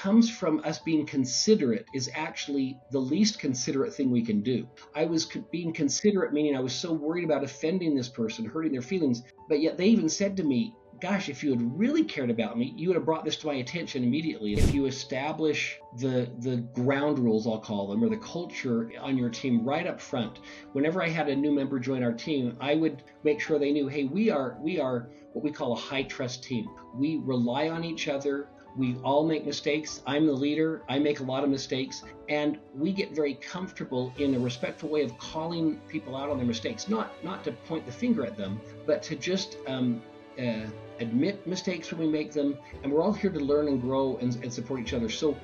comes from us being considerate is actually the least considerate thing we can do. I was being considerate, meaning I was so worried about offending this person, hurting their feelings, but yet they even said to me, gosh, if you had really cared about me, you would have brought this to my attention immediately. If you establish the ground rules, I'll call them, or the culture on your team right up front, whenever I had a new member join our team, I would make sure they knew, hey, we are what we call a high trust team. We rely on each other. We all make mistakes. I'm the leader. I make a lot of mistakes. And we get very comfortable in a respectful way of calling people out on their mistakes, not to point the finger at them, but to just admit mistakes when we make them. And we're all here to learn and grow and support each other. So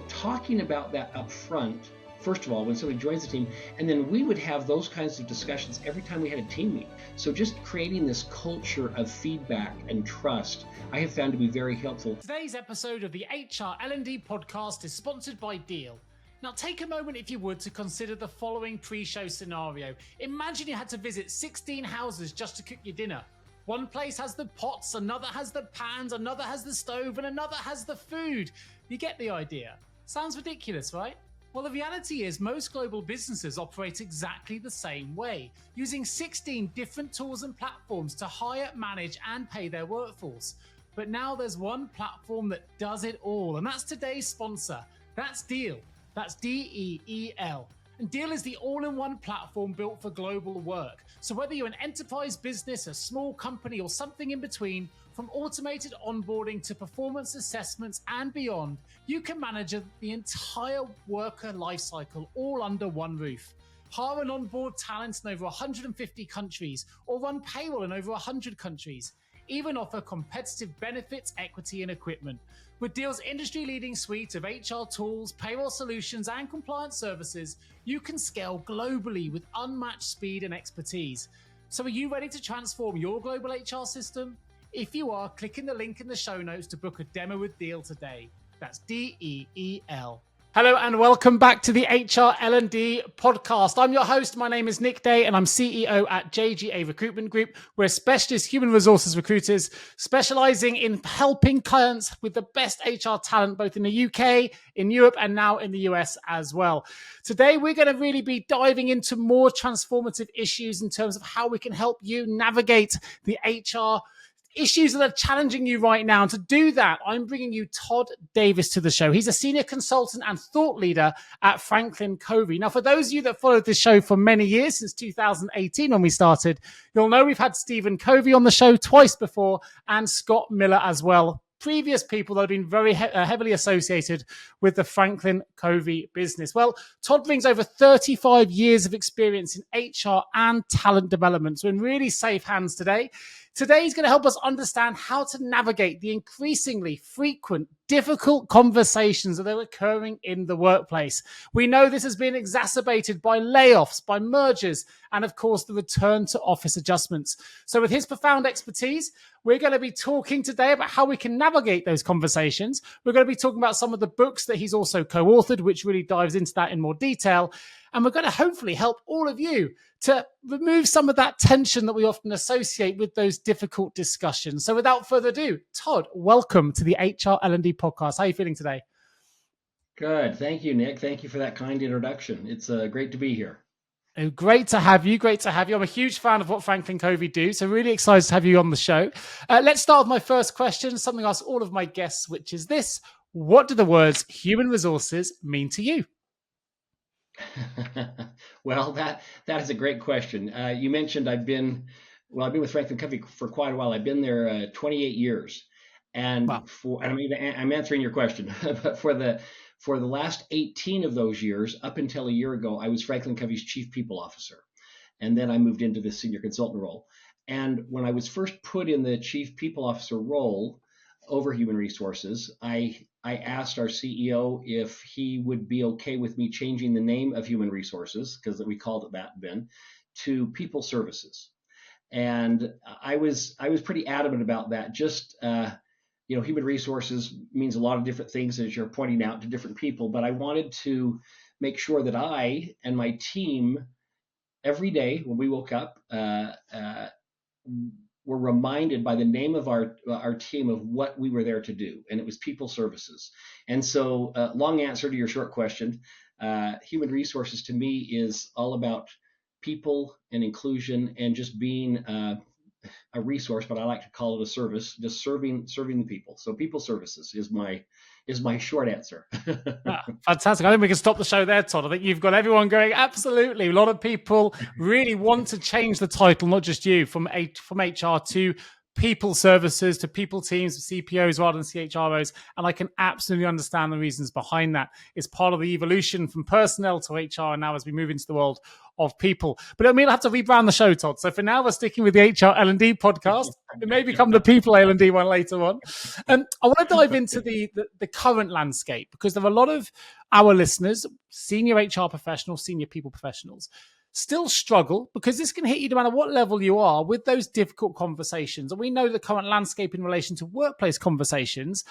talking about that up front, first of all, when somebody joins the team, and then we would have those kinds of discussions every time we had a team meeting. So just creating this culture of feedback and trust, I have found to be very helpful. Today's episode of the HR L&D Podcast is sponsored by Deal. Now take a moment, if you would, to consider the following pre-show scenario. Imagine you had to visit 16 houses just to cook your dinner. One place has the pots, another has the pans, another has the stove, and another has the food. You get the idea. Sounds ridiculous, right? Well, the reality is most global businesses operate exactly the same way, using 16 different tools and platforms to hire, manage, and pay their workforce. But now there's one platform that does it all, and that's today's sponsor. That's Deal. That's DEEL. And Deal is the all-in-one platform built for global work. So whether you're an enterprise business, a small company, or something in between, from automated onboarding to performance assessments and beyond, you can manage the entire worker lifecycle all under one roof. Hire and onboard talent in over 150 countries, or run payroll in over 100 countries. Even offer competitive benefits, equity, and equipment. With Deal's industry-leading suite of HR tools, payroll solutions, and compliance services, you can scale globally with unmatched speed and expertise. So are you ready to transform your global HR system? If you are, click in the link in the show notes to book a demo with Deal today. That's DEEL. Hello and welcome back to the HR L&D Podcast. I'm your host. My name is Nick Day and I'm CEO at JGA Recruitment Group. We're specialist human resources recruiters specializing in helping clients with the best HR talent, both in the UK, in Europe, and now in the US as well. Today, we're going to really be diving into more transformative issues in terms of how we can help you navigate the HR issues that are challenging you right now. And to do that, I'm bringing you Todd Davis to the show. He's a senior consultant and thought leader at FranklinCovey. Now, for those of you that followed this show for many years, since 2018 when we started, you'll know we've had Stephen Covey on the show twice before and Scott Miller as well. Previous people that have been very heavily associated with the FranklinCovey business. Well, Todd brings over 35 years of experience in HR and talent development. So in really safe hands today. Today, he's going to help us understand how to navigate the increasingly frequent, difficult conversations that are occurring in the workplace. We know this has been exacerbated by layoffs, by mergers, and of course, the return to office adjustments. So with his profound expertise, we're going to be talking today about how we can navigate those conversations. We're going to be talking about some of the books that he's also co-authored, which really dives into that in more detail. And we're going to hopefully help all of you to remove some of that tension that we often associate with those difficult discussions. So without further ado, Todd, welcome to the HR L&D Podcast. How are you feeling today? Good. Thank you, Nick. Thank you for that kind introduction. It's great to be here. Oh, great to have you. Great to have you. I'm a huge fan of what FranklinCovey do, so really excited to have you on the show. Let's start with my first question, something I ask all of my guests, which is this. What do the words human resources mean to you? Well, that is a great question. You mentioned I've been with FranklinCovey for quite a while. I've been there 28 years, and Wow. I'm answering your question, but for the last 18 of those years, up until a year ago, I was FranklinCovey's chief people officer, and then I moved into the senior consultant role. And when I was first put in the chief people officer role over human resources, I asked our CEO if he would be okay with me changing the name of human resources, because we called it that then, to people services. And I was pretty adamant about that. Just, human resources means a lot of different things, as you're pointing out, to different people. But I wanted to make sure that I and my team, every day when we woke up, were reminded by the name of our team of what we were there to do, and it was people services. And so, long answer to your short question, human resources to me is all about people and inclusion and just being a resource, but I like to call it a service, just serving the people. So people services is my short answer. Fantastic. I think we can stop the show there, Todd. I think you've got everyone going, absolutely. A lot of people really want to change the title, not just you, from HR to people services, to people teams, CPOs rather than CHROs. And I can absolutely understand the reasons behind that. It's part of the evolution from personnel to HR now as we move into the world of people. But I mean, I'll have to rebrand the show, Todd. So for now, we're sticking with the HR L&D podcast. It may become the people L&D one later on. I want to dive into the current landscape, because there are a lot of our listeners, senior HR professionals, senior people professionals, still struggle, because this can hit you no matter what level you are, with those difficult conversations. And we know the current landscape in relation to workplace conversations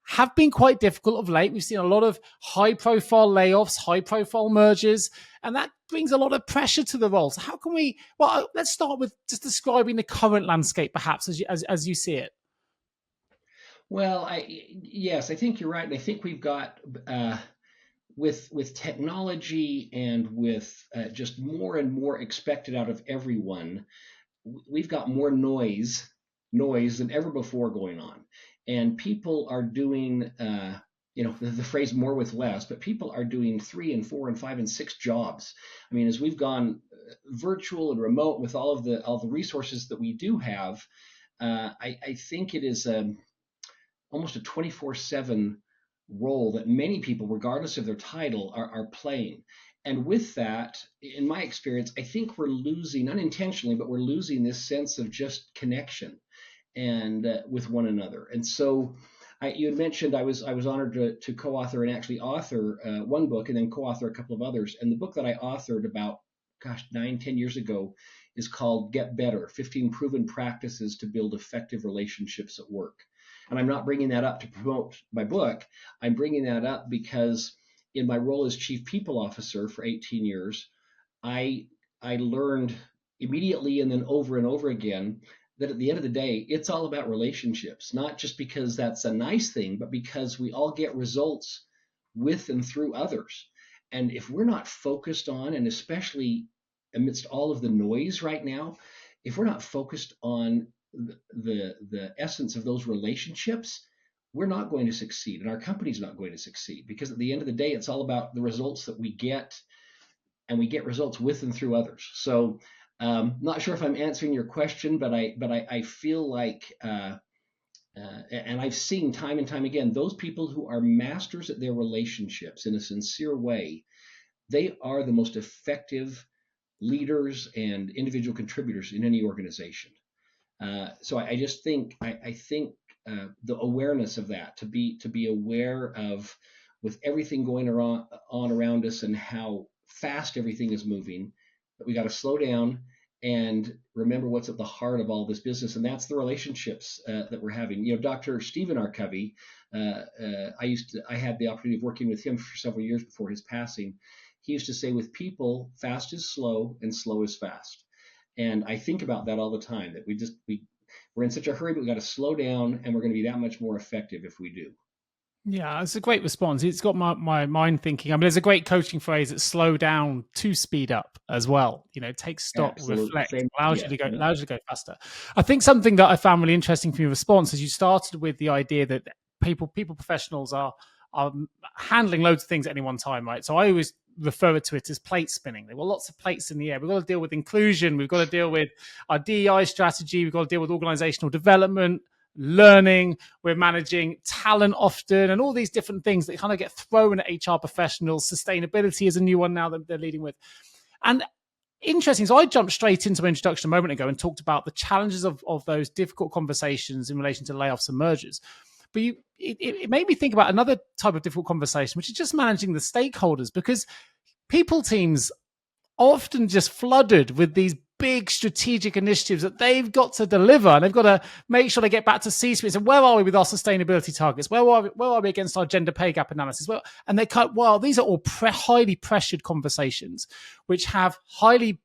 have been quite difficult of late. We've seen a lot of high-profile layoffs, high-profile mergers, and that brings a lot of pressure to the roles. How can we? Well, let's start with just describing the current landscape, perhaps as you see it. Well, yes, I think you're right, and I think we've got with technology and with just more and more expected out of everyone, we've got more noise than ever before going on. And people are doing, the phrase more with less, but people are doing 3 and 4 and 5 and 6 jobs. I mean, as we've gone virtual and remote with all the resources that we do have, I think it is almost a 24/7 role that many people, regardless of their title, are playing. And with that, in my experience, I think we're losing, unintentionally, but we're losing this sense of just connection and with one another. And so you had mentioned I was honored to co-author and actually author one book and then co-author a couple of others. And the book that I authored about, 9-10 years ago is called Get Better, 15 Proven Practices to Build Effective Relationships at Work. And I'm not bringing that up to promote my book. I'm bringing that up because in my role as Chief People Officer for 18 years, I learned immediately and then over and over again that at the end of the day, it's all about relationships, not just because that's a nice thing, but because we all get results with and through others. And if we're not focused on, and especially amidst all of the noise right now, if we're not focused on the essence of those relationships, we're not going to succeed, and our company's not going to succeed, because at the end of the day, it's all about the results that we get, and we get results with and through others. So not sure if I'm answering your question, but I feel like, and I've seen time and time again, those people who are masters at their relationships in a sincere way, they are the most effective leaders and individual contributors in any organization. So I just think I think the awareness of that, to be aware of, with everything going on around us and how fast everything is moving, that we got to slow down and remember what's at the heart of all this business, and that's the relationships that we're having. Dr. Stephen R. Covey, I had the opportunity of working with him for several years before his passing. He used to say, with people, fast is slow and slow is fast. And I think about that all the time, that we're in such a hurry, but we got to slow down, and we're going to be that much more effective if we do. Yeah, it's a great response. It's got my mind thinking. I mean, there's a great coaching phrase that slow down to speed up as well. Take stock, Absolutely. Reflect, allows you to go faster. I think something that I found really interesting from your response is you started with the idea that people professionals are handling loads of things at any one time, right? So I always refer to it as plate spinning. There were lots of plates in the air. We've got to deal with inclusion. We've got to deal with our DEI strategy. We've got to deal with organizational development, learning. We're managing talent often, and all these different things that kind of get thrown at HR professionals. Sustainability is a new one now that they're leading with. And interesting. So I jumped straight into my introduction a moment ago and talked about the challenges of those difficult conversations in relation to layoffs and mergers. But it made me think about another type of difficult conversation, which is just managing the stakeholders, because people teams are often just flooded with these big strategic initiatives that they've got to deliver, and they've got to make sure they get back to C-suite. So where are we with our sustainability targets? Where are we against our gender pay gap analysis? These are all highly pressured conversations, which have highly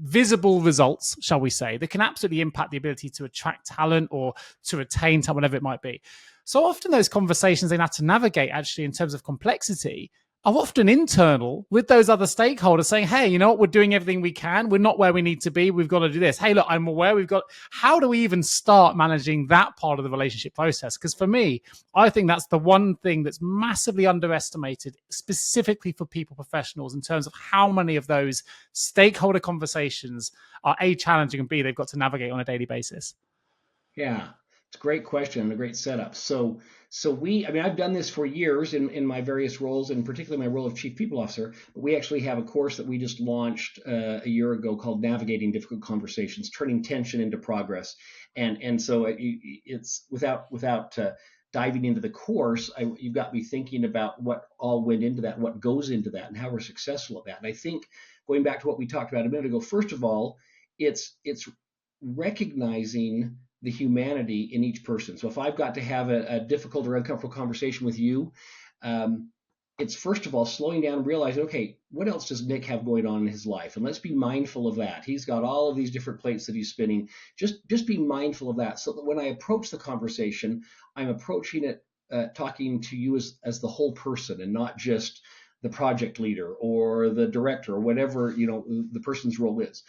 visible results, shall we say, that can absolutely impact the ability to attract talent or to retain talent, whatever it might be. So often those conversations they have to navigate actually in terms of complexity are often internal with those other stakeholders saying, hey, you know what, we're doing everything we can. We're not where we need to be. We've got to do this. Hey, look, I'm aware how do we even start managing that part of the relationship process? Because for me, I think that's the one thing that's massively underestimated, specifically for people professionals, in terms of how many of those stakeholder conversations are A, challenging, and B, they've got to navigate on a daily basis. Yeah, it's a great question and a great setup. So I've done this for years in my various roles, and particularly my role of Chief People Officer. But we actually have a course that we just launched a year ago called Navigating Difficult Conversations, Turning Tension into Progress. And so it's without diving into the course, you've got me thinking about what all went into that, what goes into that, and how we're successful at that. And I think going back to what we talked about a minute ago, first of all, it's recognizing the humanity in each person. So if I've got to have a difficult or uncomfortable conversation with you, it's first of all slowing down and realizing, okay, what else does Nick have going on in his life? And let's be mindful of that. He's got all of these different plates that he's spinning. Just be mindful of that, so that when I approach the conversation, I'm approaching it talking to you as the whole person and not just the project leader or the director or whatever the person's role is.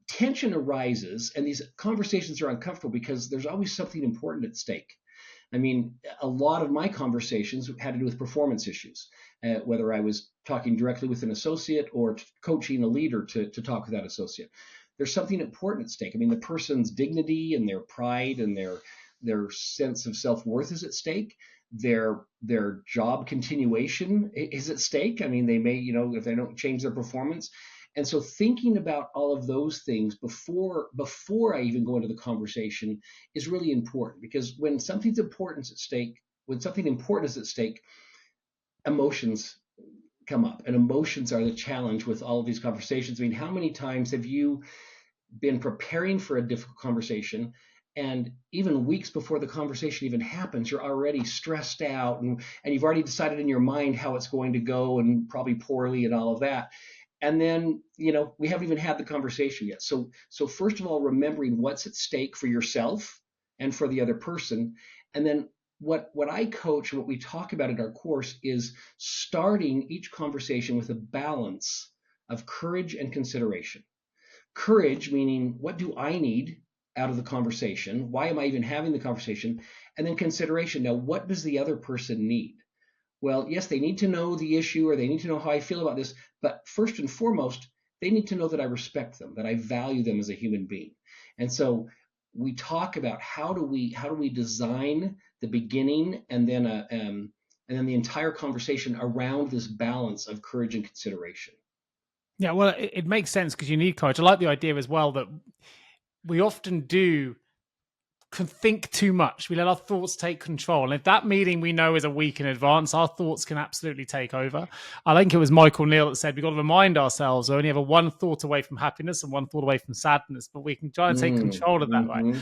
Tension arises, and these conversations are uncomfortable because there's always something important at stake. I mean, a lot of my conversations had to do with performance issues, whether I was talking directly with an associate or coaching a leader to talk with that associate. There's something important at stake. I mean, the person's dignity and their pride and their sense of self-worth is at stake. Their job continuation is at stake. I mean, they may, if they don't change their performance. And so thinking about all of those things before I even go into the conversation is really important, because when something important is at stake, emotions come up, and emotions are the challenge with all of these conversations. I mean, how many times have you been preparing for a difficult conversation, and even weeks before the conversation even happens, you're already stressed out and you've already decided in your mind how it's going to go, and probably poorly and all of that. And then, we haven't even had the conversation yet. So first of all, remembering what's at stake for yourself and for the other person. And then what I coach, what we talk about in our course, is starting each conversation with a balance of courage and consideration. Courage meaning, what do I need out of the conversation? Why am I even having the conversation? And then consideration. Now, what does the other person need? Well, yes, they need to know the issue, or they need to know how I feel about this. But first and foremost, they need to know that I respect them, that I value them as a human being. And so we talk about how do we design the beginning and then the entire conversation around this balance of courage and consideration. Yeah, well, it makes sense because you need courage. I like the idea as well that we often can think too much. We let our thoughts take control. And if that meeting we know is a week in advance, our thoughts can absolutely take over. I think it was Michael Neal that said, we've got to remind ourselves we only have one thought away from happiness and one thought away from sadness, but we can try to take control of that, right?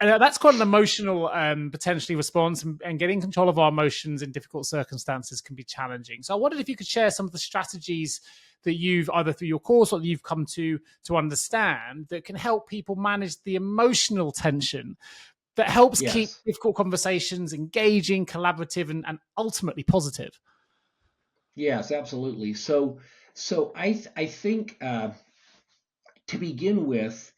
And that's quite an emotional potentially response, and getting control of our emotions in difficult circumstances can be challenging. So I wondered if you could share some of the strategies that you've either through your course or that you've come to understand that can help people manage the emotional tension that helps keep difficult conversations engaging, collaborative, and ultimately positive. Yes, absolutely. So I think to begin with,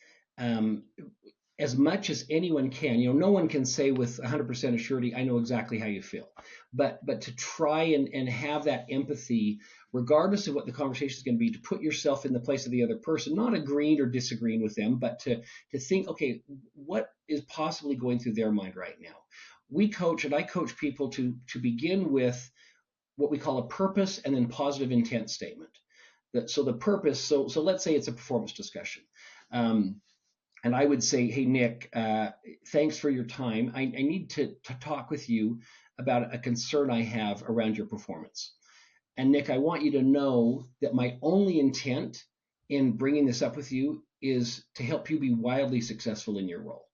as much as anyone can, no one can say with 100% assurity, I know exactly how you feel, but to try and have that empathy, regardless of what the conversation is going to be, to put yourself in the place of the other person, not agreeing or disagreeing with them, but to think, okay, what is possibly going through their mind right now? I coach people to begin with what we call a purpose and then positive intent statement. So the purpose, so let's say it's a performance discussion. And I would say, hey, Nick, thanks for your time. I need to talk with you about a concern I have around your performance. And Nick, I want you to know that my only intent in bringing this up with you is to help you be wildly successful in your role.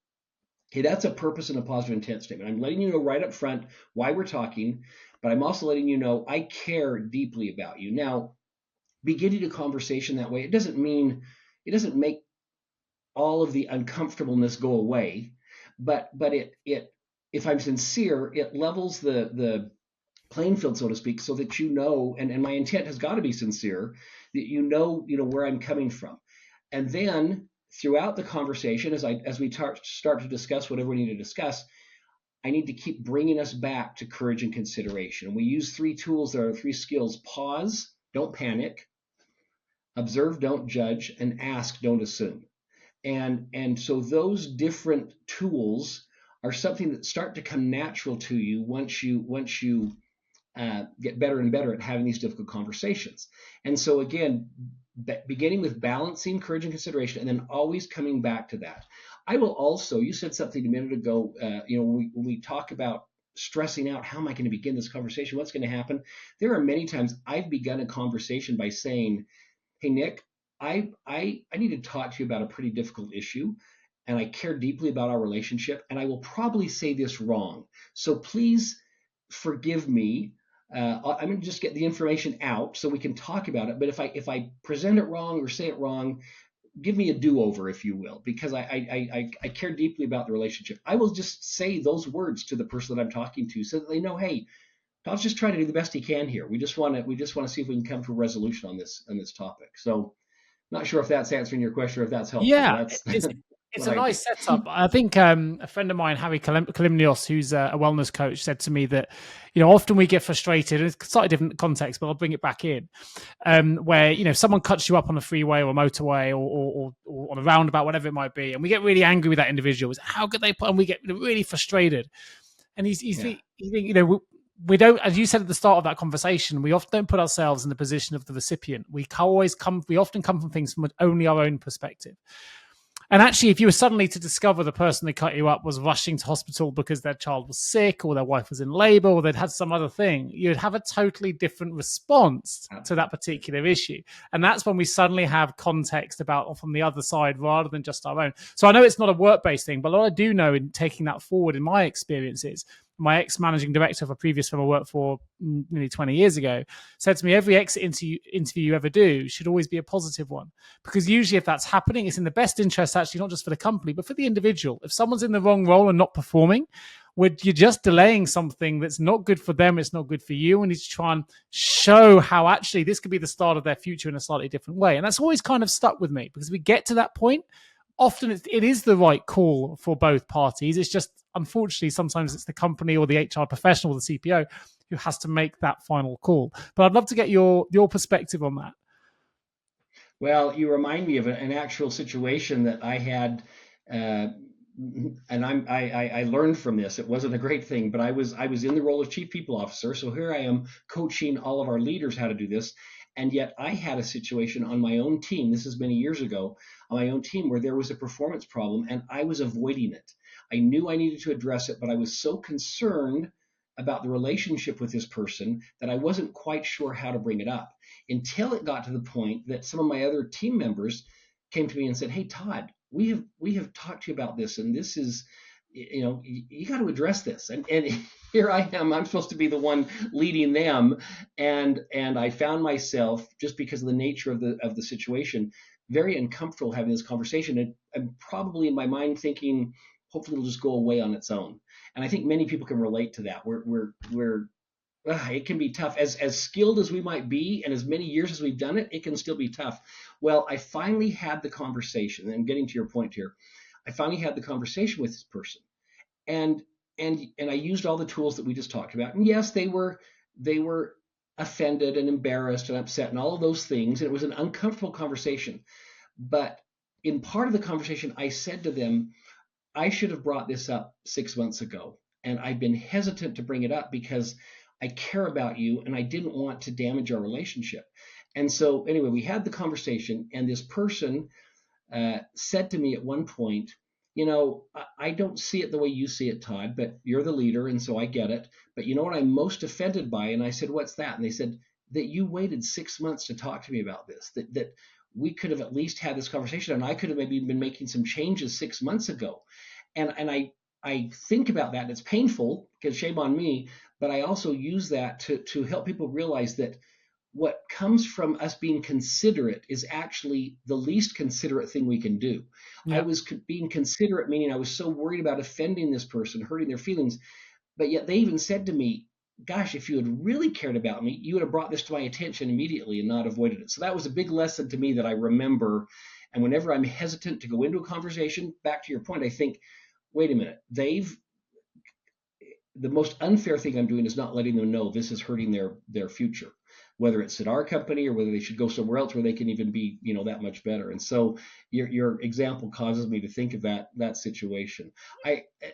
Okay, that's a purpose and a positive intent statement. I'm letting you know right up front why we're talking, but I'm also letting you know I care deeply about you. Now, beginning a conversation that way, it doesn't make all of the uncomfortableness go away, but it if I'm sincere, it levels the playing field, so to speak, so that and my intent has got to be sincere, that where I'm coming from. And then throughout the conversation, as we start to discuss whatever we need to discuss, I need to keep bringing us back to courage and consideration. We use 3 tools that are 3 skills: pause, don't panic; observe, don't judge; and ask, don't assume. And so those different tools are something that start to come natural to you once you get better and better at having these difficult conversations. And so again, beginning with balancing courage and consideration, and then always coming back to that. I will also, you said something a minute ago, when we talk about stressing out, how am I going to begin this conversation? What's going to happen? There are many times I've begun a conversation by saying, hey, Nick, I need to talk to you about a pretty difficult issue, and I care deeply about our relationship, and I will probably say this wrong. So please forgive me. I'm going to just get the information out so we can talk about it. But if I present it wrong or say it wrong, give me a do-over, if you will, because I care deeply about the relationship. I will just say those words to the person that I'm talking to so that they know, hey, Todd's just trying to do the best he can here. We just want to see if we can come to a resolution on this topic. So, not sure if that's answering your question or if that's helpful. Yeah, it's a nice setup. I think a friend of mine, Harry Kalimnios, who's a wellness coach, said to me that, often we get frustrated, and it's slightly different context, but I'll bring it back in, where, someone cuts you up on a freeway or a motorway or on a roundabout, whatever it might be, and we get really angry with that individual. How could they and we get really frustrated. And he's we don't, as you said at the start of that conversation, we often don't put ourselves in the position of the recipient. We often come from things from only our own perspective. And actually, if you were suddenly to discover the person that cut you up was rushing to hospital because their child was sick or their wife was in labor or they'd had some other thing, you'd have a totally different response to that particular issue. And that's when we suddenly have context about from the other side rather than just our own. So I know it's not a work-based thing, but what I do know in taking that forward in my experiences, my ex-managing director of a previous firm I worked for nearly 20 years ago said to me, every exit interview you ever do should always be a positive one. Because usually if that's happening, it's in the best interest, actually, not just for the company, but for the individual. If someone's in the wrong role and not performing, you're just delaying something that's not good for them, it's not good for you, and need to try and show how actually this could be the start of their future in a slightly different way. And that's always kind of stuck with me, because we get to that point, often it is the right call for both parties. It's just, unfortunately, sometimes it's the company or the HR professional or the CPO who has to make that final call. But I'd love to get your perspective on that. Well, you remind me of an actual situation that I had, and I learned from this. It wasn't a great thing, but I was in the role of chief people officer. So here I am coaching all of our leaders how to do this. And yet I had a situation on my own team, this is many years ago, on my own team where there was a performance problem and I was avoiding it. I knew I needed to address it, but I was so concerned about the relationship with this person that I wasn't quite sure how to bring it up, until it got to the point that some of my other team members came to me and said, hey, Todd, we have talked to you about this, and this is, you got to address this. And here I am, I'm supposed to be the one leading them. And I found myself, just because of the nature of the situation, very uncomfortable having this conversation. And probably in my mind thinking, hopefully it'll just go away on its own. And I think many people can relate to that. It can be tough. As skilled as we might be, and as many years as we've done it, it can still be tough. Well, I finally had the conversation, and getting to your point here, I finally had the conversation with this person, and I used all the tools that we just talked about. And yes, they were offended and embarrassed and upset and all of those things. And it was an uncomfortable conversation. But in part of the conversation, I said to them, I should have brought this up 6 months ago, and I've been hesitant to bring it up because I care about you and I didn't want to damage our relationship. And so anyway, we had the conversation, and this person said to me at one point, I don't see it the way you see it, Todd, but you're the leader, and so I get it. But you know what I'm most offended by? And I said, what's that? And they said, that you waited 6 months to talk to me about this, that we could have at least had this conversation, and I could have maybe been making some changes 6 months ago. And I think about that, and it's painful because shame on me, but I also use that to help people realize that what comes from us being considerate is actually the least considerate thing we can do. I Yeah. was being considerate, meaning I was so worried about offending this person, hurting their feelings. But yet they even said to me, gosh, if you had really cared about me, you would have brought this to my attention immediately and not avoided it. So that was a big lesson to me that I remember. And whenever I'm hesitant to go into a conversation, back to your point, I think, wait a minute, the most unfair thing I'm doing is not letting them know this is hurting their future, whether it's at our company or whether they should go somewhere else where they can even be, that much better. And so your example causes me to think of that situation.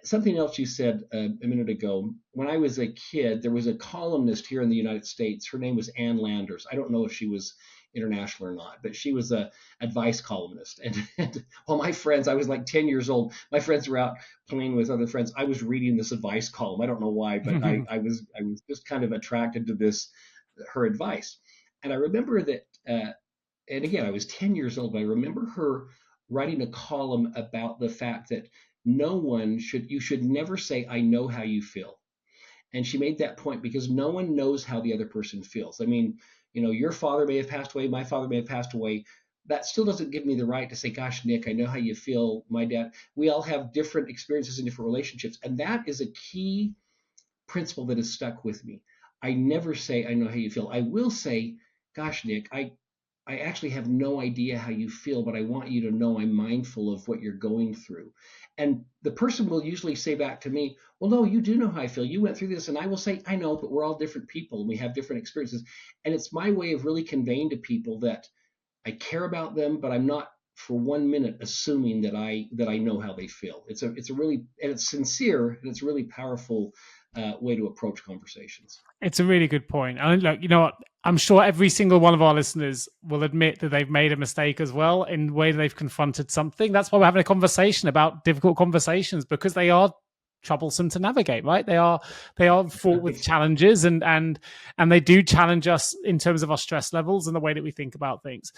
Something else you said a minute ago. When I was a kid, there was a columnist here in the United States. Her name was Ann Landers. I don't know if she was international or not, but she was a advice columnist. And while my friends, I was like 10 years old, my friends were out playing with other friends, I was reading this advice column. I don't know why, but I was just kind of attracted to her advice. And I remember that, and again, I was 10 years old, but I remember her writing a column about the fact that you should never say, I know how you feel. And she made that point because no one knows how the other person feels. I mean, your father may have passed away, my father may have passed away. That still doesn't give me the right to say, gosh, Nick, I know how you feel. My dad, we all have different experiences and different relationships. And that is a key principle that has stuck with me. I never say, I know how you feel. I will say, gosh, Nick, I actually have no idea how you feel, but I want you to know I'm mindful of what you're going through. And the person will usually say back to me, well, no, you do know how I feel. You went through this. And I will say, I know, but we're all different people and we have different experiences. And it's my way of really conveying to people that I care about them, but I'm not for 1 minute assuming that I know how they feel. It's a really, and it's sincere, and it's a really powerful way to approach conversations. It's a really good point. And look, you know what? I'm sure every single one of our listeners will admit that they've made a mistake as well in the way they've confronted something. That's why we're having a conversation about difficult conversations, because they are troublesome to navigate, right? They are fraught with challenges, and they do challenge us in terms of our stress levels and the way that we think about things.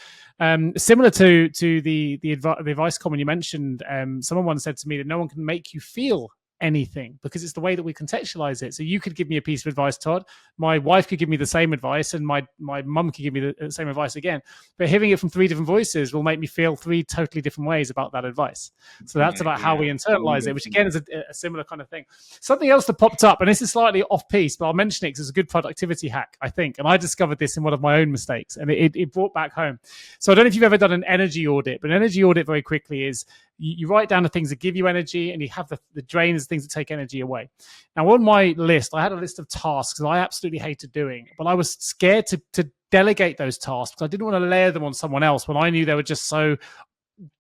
Similar to the advice comment you mentioned, someone once said to me that no one can make you feel anything because it's the way that we contextualize it. So you could give me a piece of advice, Todd. My wife could give me the same advice, and my mum could give me the same advice again. But hearing it from three different voices will make me feel three totally different ways about that advice. So that's about how we internalize it, which again is a similar kind of thing. Something else that popped up, and this is slightly off piece, but I'll mention it because it's a good productivity hack, I think. And I discovered this in one of my own mistakes, and it brought back home. So I don't know if you've ever done an energy audit, but an energy audit very quickly is you write down the things that give you energy, and you have the drains, things that take energy away. Now, on my list, I had a list of tasks that I absolutely hated doing, but I was scared to delegate those tasks because I didn't want to layer them on someone else when I knew they were just so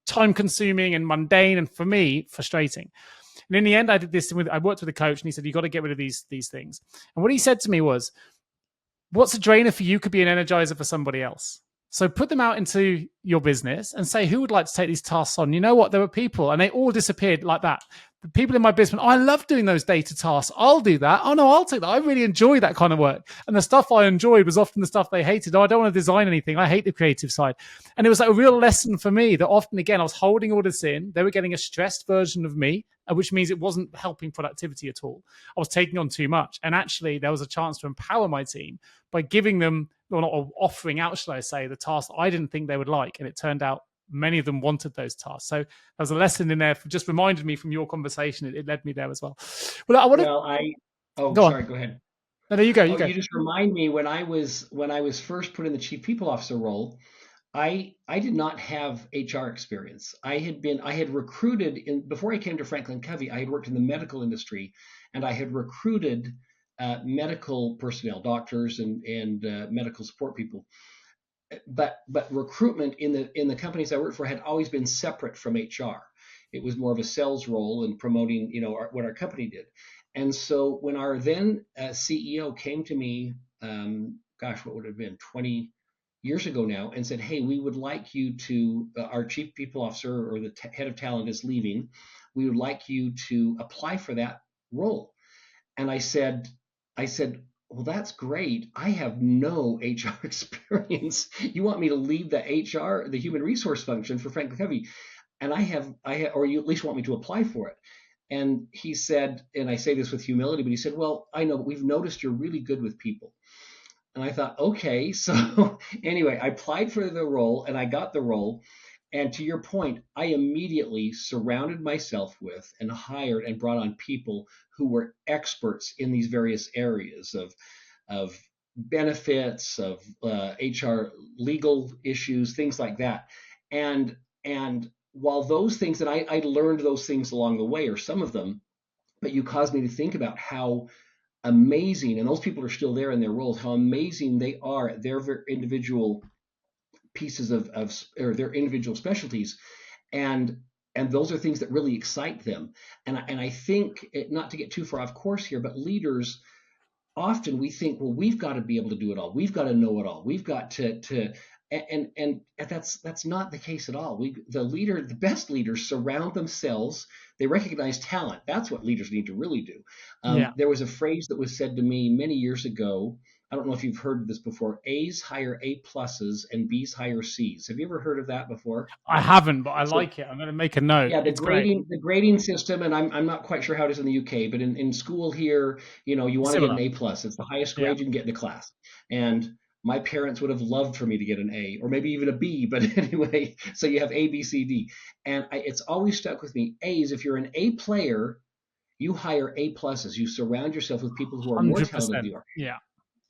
time-consuming and mundane, and for me, frustrating. And in the end, I worked with a coach, and he said, you got to get rid of these things. And what he said to me was, what's a drainer for you could be an energizer for somebody else. So put them out into your business and say, who would like to take these tasks on? You know what? There were people, and they all disappeared like that. The people in my business, I love doing those data tasks. I'll do that. Oh, no, I'll take that. I really enjoy that kind of work. And the stuff I enjoyed was often the stuff they hated. Oh, I don't want to design anything. I hate the creative side. And it was like a real lesson for me that often, again, I was holding all this in. They were getting a stressed version of me, which means it wasn't helping productivity at all. I was taking on too much. And actually, there was a chance to empower my team by giving them, or not offering out, shall I say, the tasks I didn't think they would like. And it turned out many of them wanted those tasks. So there's a lesson in there, just reminded me from your conversation. It led me there as well. Well, I want to. Go ahead. No, you go. You just remind me when I was first put in the chief people officer role, I did not have HR experience. I had recruited before I came to FranklinCovey. I had worked in the medical industry, and I had recruited medical personnel, doctors and medical support people. But recruitment in the companies I worked for had always been separate from HR. It was more of a sales role and promoting, what our company did. And so when our then CEO came to me, what would it have been 20 years ago now, and said, hey, we would like you to, our chief people officer or the head of talent is leaving. We would like you to apply for that role. And I said, well, that's great. I have no HR experience. You want me to lead the human resource function for FranklinCovey, and I have, or you at least want me to apply for it. And he said, and I say this with humility, but he said, well, I know, but we've noticed you're really good with people. And I thought, okay. So anyway, I applied for the role and I got the role. And to your point, I immediately surrounded myself with and hired and brought on people who were experts in these various areas of benefits, of HR legal issues, things like that. And while those things, and I learned those things along the way, or some of them, but you caused me to think about how amazing, and those people are still there in their roles, how amazing they are at their individual pieces of or their individual specialties, and those are things that really excite them. And I think not to get too far off course here, but leaders often we think, well, we've got to be able to do it all. We've got to know it all. We've got to and that's not the case at all. The best leaders surround themselves. They recognize talent. That's what leaders need to really do. Yeah. There was a phrase that was said to me many years ago. I don't know if you've heard of this before. A's hire A pluses and B's hire C's. Have you ever heard of that before? I haven't, but I So, like it. I'm going to make a note. yeah, It's great. the grading system, and I'm not quite sure how it is in the UK, but in school here, you want to get an Similar. A plus. It's the highest Yeah. grade you can get in a class. And my parents would have loved for me to get an A or maybe even a B, but anyway, so you have A, B, C, D. And it's always stuck with me. A's, if you're an A player, you hire A pluses. You surround yourself with people who are more talented than 100%. you are. Yeah.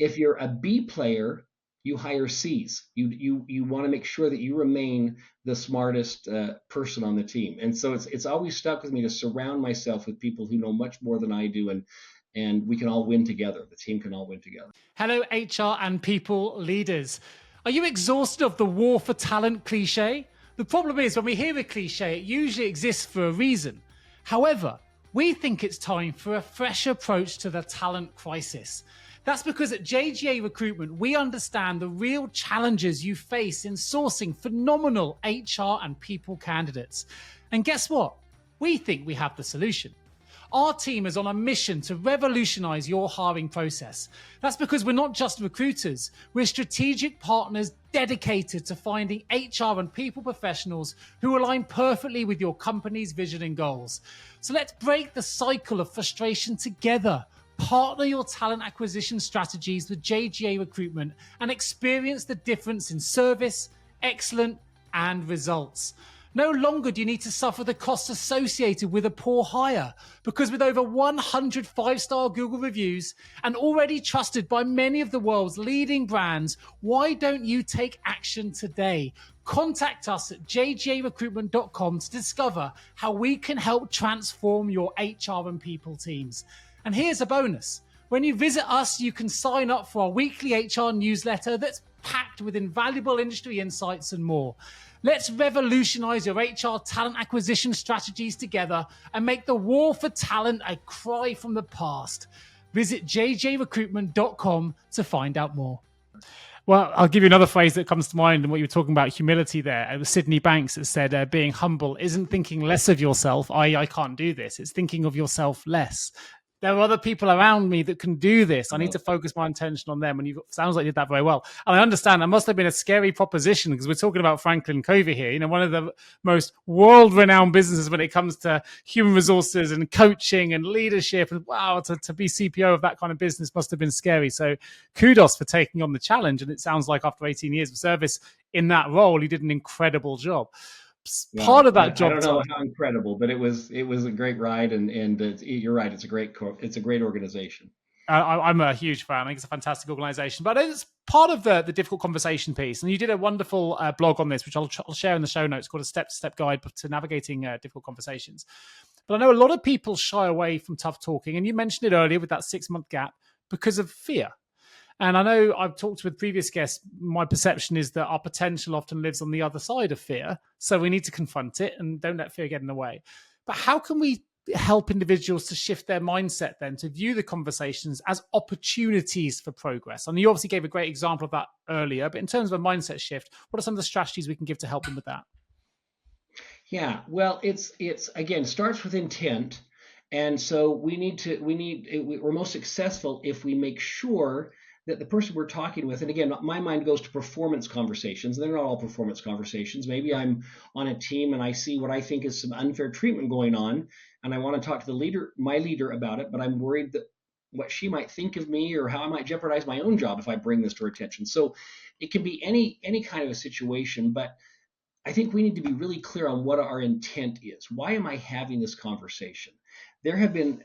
If you're a B player, you hire C's. You want to make sure that you remain the smartest person on the team. And so it's always stuck with me to surround myself with people who know much more than I do, and we can all win together. The team can all win together. Hello, HR and people leaders. Are you exhausted of the war for talent cliche? The problem is when we hear a cliche, it usually exists for a reason. However, we think it's time for a fresh approach to the talent crisis. That's because at JGA Recruitment, we understand the real challenges you face in sourcing phenomenal HR and people candidates. And guess what? We think we have the solution. Our team is on a mission to revolutionize your hiring process. That's because we're not just recruiters, we're strategic partners dedicated to finding HR and people professionals who align perfectly with your company's vision and goals. So let's break the cycle of frustration together. Partner your talent acquisition strategies with JGA Recruitment and experience the difference in service, excellence, and results. No longer do you need to suffer the costs associated with a poor hire, because with over 100 five-star Google reviews and already trusted by many of the world's leading brands, why don't you take action today? Contact us at jgarecruitment.com to discover how we can help transform your HR and people teams. And here's a bonus. When you visit us, you can sign up for our weekly HR newsletter that's packed with invaluable industry insights and more. Let's revolutionize your HR talent acquisition strategies together and make the war for talent a cry from the past. Visit jjrecruitment.com to find out more. Well, I'll give you another phrase that comes to mind and what you were talking about, humility there. It was Sydney Banks that said, being humble isn't thinking less of yourself, i.e. I can't do this. It's thinking of yourself less. There are other people around me that can do this. I need to focus my attention on them. And you sounds like you did that very well. And I understand that must have been a scary proposition because we're talking about FranklinCovey here, one of the most world-renowned businesses when it comes to human resources and coaching and leadership. And wow, to be CPO of that kind of business must have been scary. So kudos for taking on the challenge. And it sounds like after 18 years of service in that role, you did an incredible job. Part of that job. I don't know how incredible, but it was a great ride, and you're right. It's a great organization. I'm a huge fan. I think it's a fantastic organization, but it's part of the difficult conversation piece. And you did a wonderful blog on this, which I'll share in the show notes, called a step-to-step guide to navigating difficult conversations. But I know a lot of people shy away from tough talking, and you mentioned it earlier with that 6-month gap because of fear. And I know I've talked with previous guests, my perception is that our potential often lives on the other side of fear. So we need to confront it and don't let fear get in the way. But how can we help individuals to shift their mindset then to view the conversations as opportunities for progress? And you obviously gave a great example of that earlier, but in terms of a mindset shift, what are some of the strategies we can give to help them with that? Yeah, well, it's again, starts with intent. And so we're most successful if we make sure that the person we're talking with, and again, my mind goes to performance conversations. They're not all performance conversations. Maybe I'm on a team and I see what I think is some unfair treatment going on, and I want to talk to my leader about it, but I'm worried that what she might think of me or how I might jeopardize my own job if I bring this to her attention. So it can be any kind of a situation, but I think we need to be really clear on what our intent is. Why am I having this conversation? There have been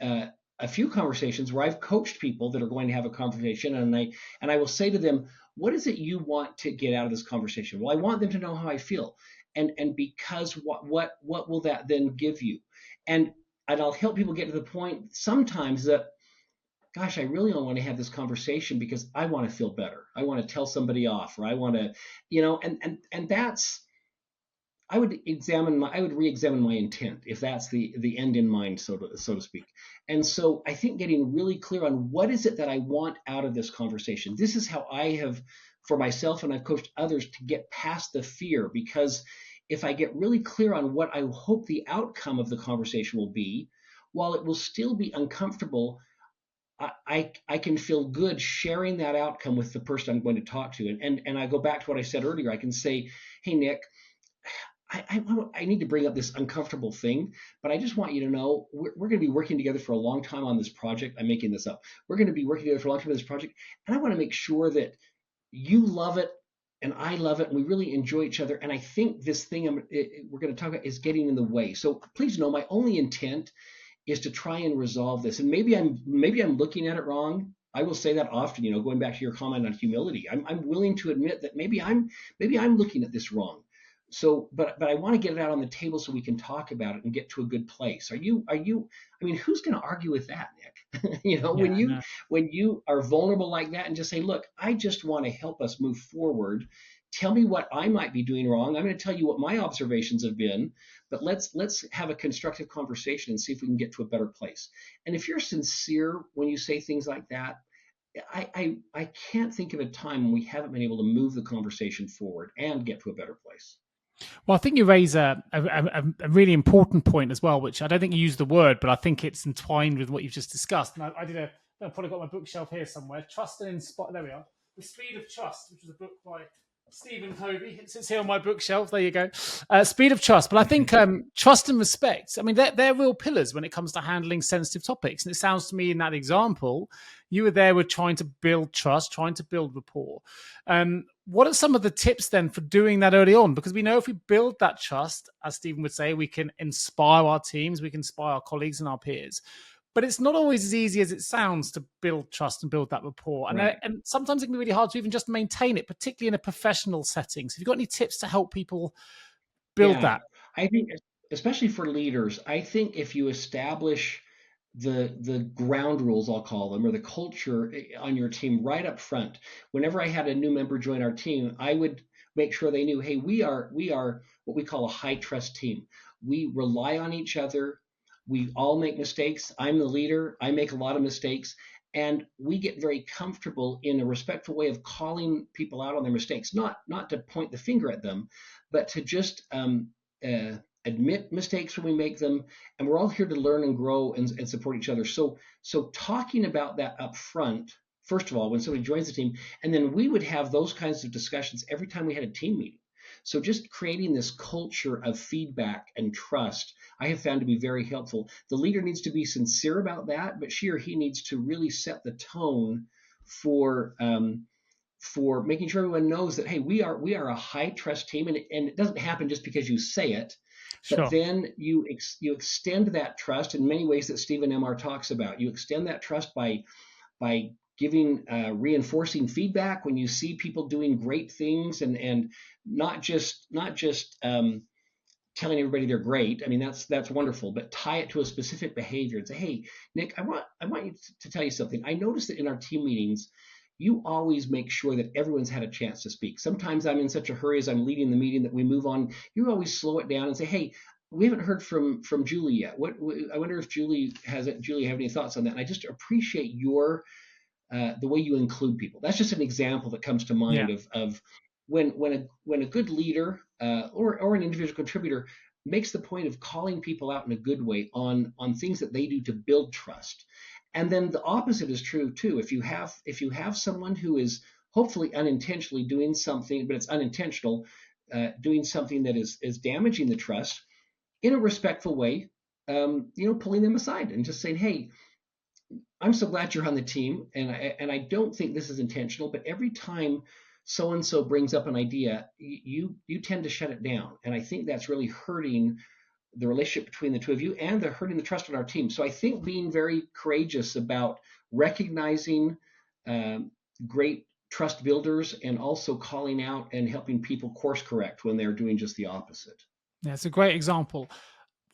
a few conversations where I've coached people that are going to have a conversation, and I will say to them, "What is it you want to get out of this conversation?" Well, I want them to know how I feel, and because what will that then give you? And I'll help people get to the point sometimes that, gosh, I really don't want to have this conversation because I want to feel better. I want to tell somebody off, or I want to, and that's, I would re-examine my intent if that's the end in mind, so to speak. And so I think getting really clear on what is it that I want out of this conversation. This is how I have, for myself, and I've coached others to get past the fear, because if I get really clear on what I hope the outcome of the conversation will be, while it will still be uncomfortable, I can feel good sharing that outcome with the person I'm going to talk to. And I go back to what I said earlier. I can say, "Hey, Nick, I need to bring up this uncomfortable thing, but I just want you to know we're going to be working together for a long time on this project." I'm making this up. We're going to be working together for a long time on this project, and I want to make sure that you love it and I love it, and we really enjoy each other. And I think this thing we're going to talk about is getting in the way. So please know my only intent is to try and resolve this. And maybe I'm looking at it wrong. I will say that often, going back to your comment on humility. I'm willing to admit that maybe I'm looking at this wrong. So, but I want to get it out on the table so we can talk about it and get to a good place. I mean, who's going to argue with that, Nick? Yeah, when you are vulnerable like that and just say, "Look, I just want to help us move forward. Tell me what I might be doing wrong. I'm going to tell you what my observations have been, but let's have a constructive conversation and see if we can get to a better place." And if you're sincere when you say things like that, I can't think of a time when we haven't been able to move the conversation forward and get to a better place. Well, I think you raise a really important point as well, which I don't think you used the word, but I think it's entwined with what you've just discussed. And I've probably got my bookshelf here somewhere. Trust and Inspire. There we are. The Speed of Trust, which was a book by Stephen Covey. It sits here on my bookshelf. There you go. Speed of Trust. But I think trust and respect, I mean, they're real pillars when it comes to handling sensitive topics. And it sounds to me in that example, you were there with trying to build trust, trying to build rapport. What are some of the tips then for doing that early on? Because we know if we build that trust, as Stephen would say, we can inspire our teams, we can inspire our colleagues and our peers. But it's not always as easy as it sounds to build trust and build that rapport. Right. And sometimes it can be really hard to even just maintain it, particularly in a professional setting. So if you've got any tips to help people build Yeah, that? I think especially for leaders, I think if you establish the ground rules, I'll call them, or the culture on your team right up front. Whenever I had a new member join our team, I would make sure they knew, hey, we are what we call a high trust team. We rely on each other. We all make mistakes. I'm the leader. I make a lot of mistakes. And we get very comfortable in a respectful way of calling people out on their mistakes, not to point the finger at them, but to just admit mistakes when we make them. And we're all here to learn and grow and support each other. So talking about that up front, first of all, when somebody joins the team, and then we would have those kinds of discussions every time we had a team meeting. So just creating this culture of feedback and trust, I have found to be very helpful. The leader needs to be sincere about that, but she or he needs to really set the tone for making sure everyone knows that, hey, we are a high trust team, and it doesn't happen just because you say it, but Sure. then you extend that trust in many ways that Stephen MR talks about. You extend that trust by giving reinforcing feedback when you see people doing great things, and not just telling everybody they're great. I mean, that's wonderful, but tie it to a specific behavior and say, "Hey, Nick, I want you to tell you something. I noticed that in our team meetings, you always make sure that everyone's had a chance to speak. Sometimes I'm in such a hurry as I'm leading the meeting that we move on. You always slow it down and say, hey, we haven't heard from Julie yet. I wonder if Julie have any thoughts on that?" And I just appreciate the way you include people. That's just an example that comes to Yeah. mind of when a good leader or an individual contributor makes the point of calling people out in a good way on things that they do to build trust. And then the opposite is true too. If you have someone who is hopefully unintentionally doing something, but it's unintentional, doing something that is damaging the trust, in a respectful way, pulling them aside and just saying, "Hey, I'm so glad you're on the team, and I don't think this is intentional, but every time so and so brings up an idea, you tend to shut it down, and I think that's really hurting the relationship between the two of you, and they're hurting the trust on our team. So I think being very courageous about recognizing um, great trust builders, and also calling out and helping people course correct when they're doing just the opposite. Yeah, it's a great example.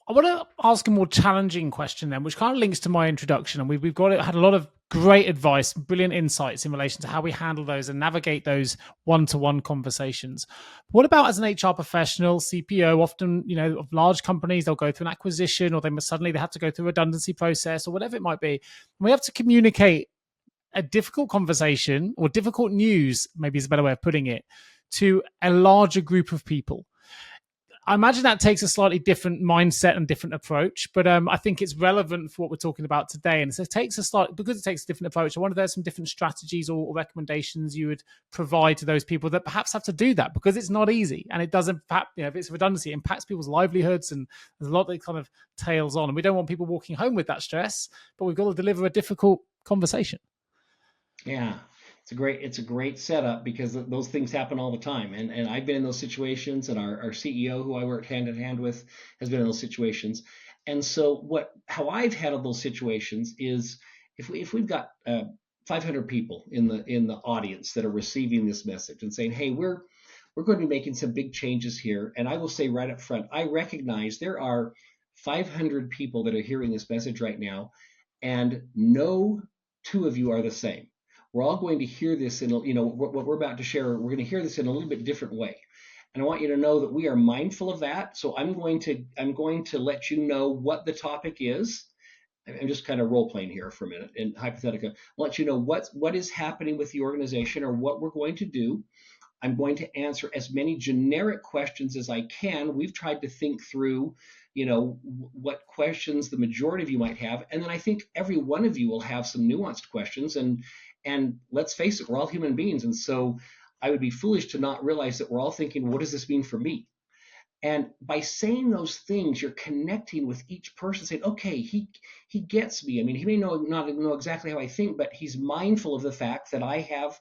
I want to ask a more challenging question then, which kind of links to my introduction. And we've got had a lot of great advice, brilliant insights in relation to how we handle those and navigate those one-to-one conversations. What about as an HR professional, CPO? Often, of large companies, they'll go through an acquisition, or they have to go through a redundancy process, or whatever it might be. And we have to communicate a difficult conversation, or difficult news, maybe is a better way of putting it, to a larger group of people. I imagine that takes a slightly different mindset and different approach, but I think it's relevant for what we're talking about today. And so because it takes a different approach, I wonder if there's some different strategies or recommendations you would provide to those people that perhaps have to do that, because it's not easy, and it doesn't, if it's redundancy, it impacts people's livelihoods, and there's a lot that kind of tails on. And we don't want people walking home with that stress, but we've got to deliver a difficult conversation. Yeah, it's a great setup, because those things happen all the time, and I've been in those situations, and our CEO, who I work hand in hand with, has been in those situations. And so how I've handled those situations is, if we've got 500 people in the audience that are receiving this message and saying, hey, we're going to be making some big changes here, and I will say right up front, I recognize there are 500 people that are hearing this message right now, and no two of you are the same. We're all going to hear this what we're about to share. We're going to hear this in a little bit different way, and I want you to know that we are mindful of that. So I'm going to let you know what the topic is. I'm just kind of role playing here for a minute, and hypothetical. I'll let you know what is happening with the organization, or what we're going to do. I'm going to answer as many generic questions as I can. We've tried to think through, what questions the majority of you might have, and then I think every one of you will have some nuanced questions. And let's face it, we're all human beings, and so I would be foolish to not realize that we're all thinking, what does this mean for me? And by saying those things, you're connecting with each person, saying, okay, he gets me. I mean, he may not know exactly how I think, but he's mindful of the fact that I have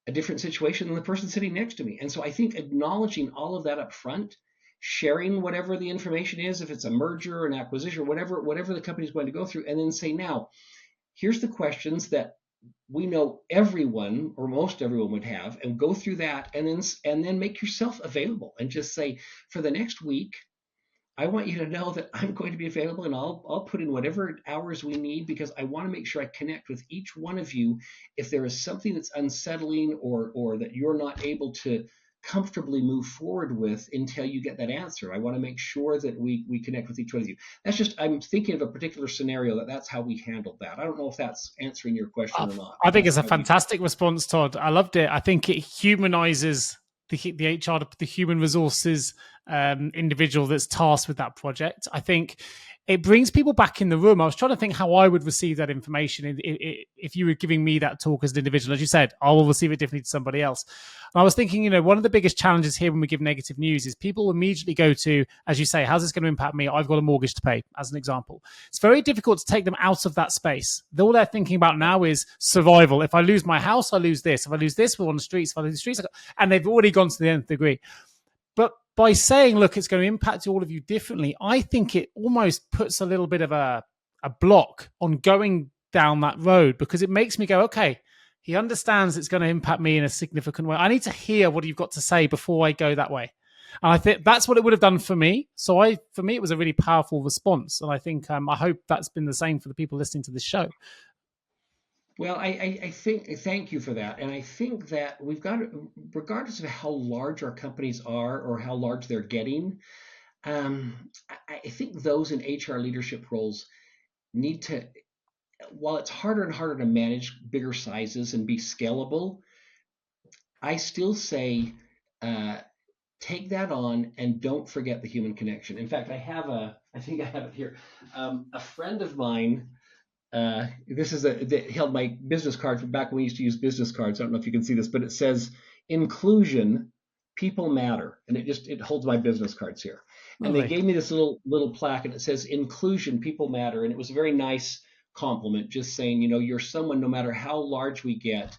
a different situation than the person sitting next to me. And so I think acknowledging all of that up front, sharing whatever the information is, if it's a merger or an acquisition, whatever the company is going to go through, and then say, now, here's the questions that we know everyone, or most everyone, would have, and go through that, and then make yourself available, and just say, for the next week, I want you to know that I'm going to be available, and I'll put in whatever hours we need, because I want to make sure I connect with each one of you if there is something that's unsettling, or that you're not able to comfortably move forward with until you get that answer. I want to make sure that we connect with each one of you. That's just, I'm thinking of a particular scenario that's how we handled that. I don't know if that's answering your question or not. I think it's a fantastic response, Todd. I loved it. I think it humanizes the HR, the human resources individual that's tasked with that project. I think it brings people back in the room. I was trying to think how I would receive that information if you were giving me that talk as an individual. As you said, I will receive it differently to somebody else. And I was thinking, one of the biggest challenges here when we give negative news is people immediately go to, as you say, how's this going to impact me? I've got a mortgage to pay, as an example. It's very difficult to take them out of that space. All they're thinking about now is survival. If I lose my house, I lose this. If I lose this, we're on the streets. If I lose the streets, and they've already gone to the nth degree. But by saying, look, it's going to impact all of you differently, I think it almost puts a little bit of a block on going down that road, because it makes me go, okay, he understands it's going to impact me in a significant way. I need to hear what you've got to say before I go that way. And I think that's what it would have done for me. So for me, it was a really powerful response. And I think, I hope that's been the same for the people listening to this show. Well, I think, thank you for that. And I think that we've got, regardless of how large our companies are or how large they're getting, I think those in HR leadership roles need to, while it's harder and harder to manage bigger sizes and be scalable, I still say, take that on and don't forget the human connection. In fact, I think I have it here. A friend of mine, that held my business card from back when we used to use business cards. I don't know if you can see this, but it says, inclusion, people matter. And it holds my business cards here. And they gave me this little plaque, and it says, inclusion, people matter. And it was a very nice compliment, just saying, you're someone, no matter how large we get,